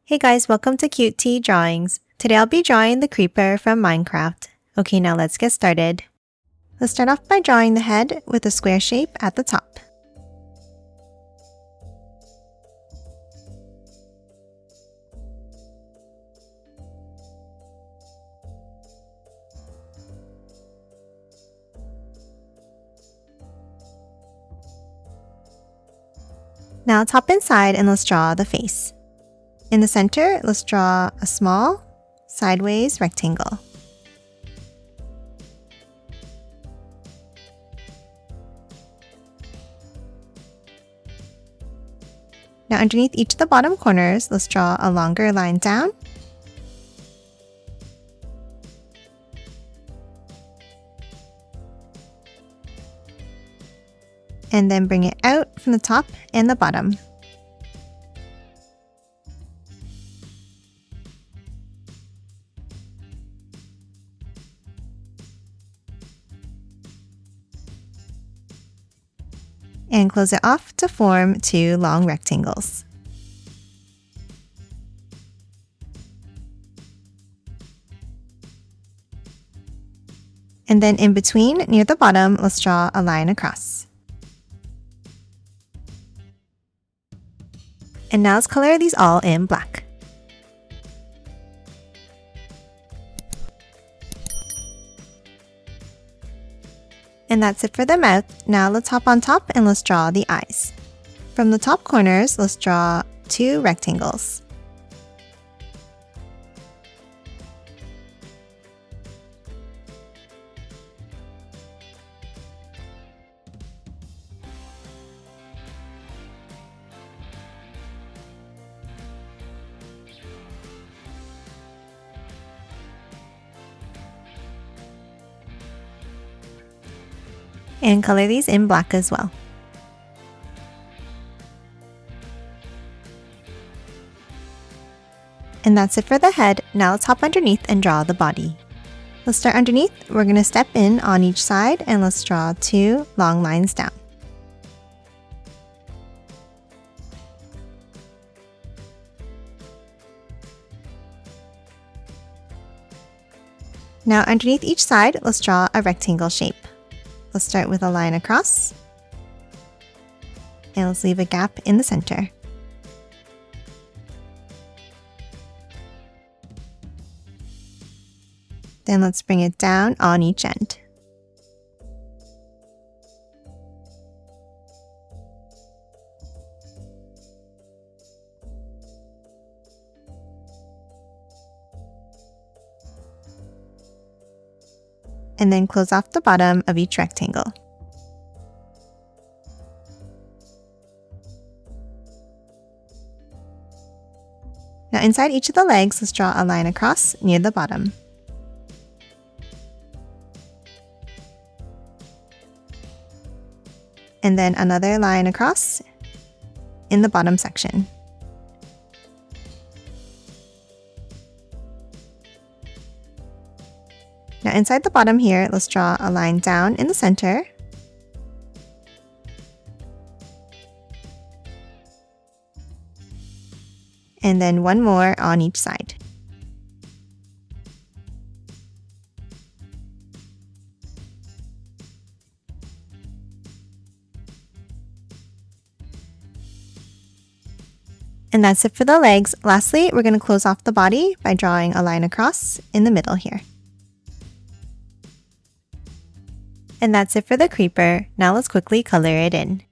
Hey guys, welcome to Cute Tea Drawings. Today I'll be drawing the creeper from Minecraft. Okay, now let's get started. Let's start off by drawing the head with a square shape at the top. Now top and side and let's draw the face. In the center, let's draw a small, sideways rectangle. Now underneath each of the bottom corners, let's draw a longer line down. And then bring it out from the top and the bottom. And close it off to form two long rectangles. And then in between, near the bottom, let's draw a line across. And now let's color these all in black. And that's it for the mouth. Now let's hop on top and let's draw the eyes. From the top corners, let's draw two rectangles. And color these in black as well. And that's it for the head. Now let's hop underneath and draw the body. Let's start underneath. We're going to step in on each side and let's draw two long lines down. Now underneath each side, let's draw a rectangle shape. Let's start with a line across, and let's leave a gap in the center. Then let's bring it down on each end. And then close off the bottom of each rectangle. Now inside each of the legs, let's draw a line across near the bottom. And then another line across in the bottom section. Now inside the bottom here, let's draw a line down in the center. And then one more on each side. And that's it for the legs. Lastly, we're going to close off the body by drawing a line across in the middle here. And that's it for the creeper. Now let's quickly color it in.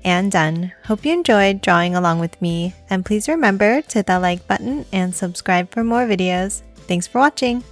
And done. Hope you enjoyed drawing along with me, and please remember to hit that like button and subscribe for more videos. Thanks for watching!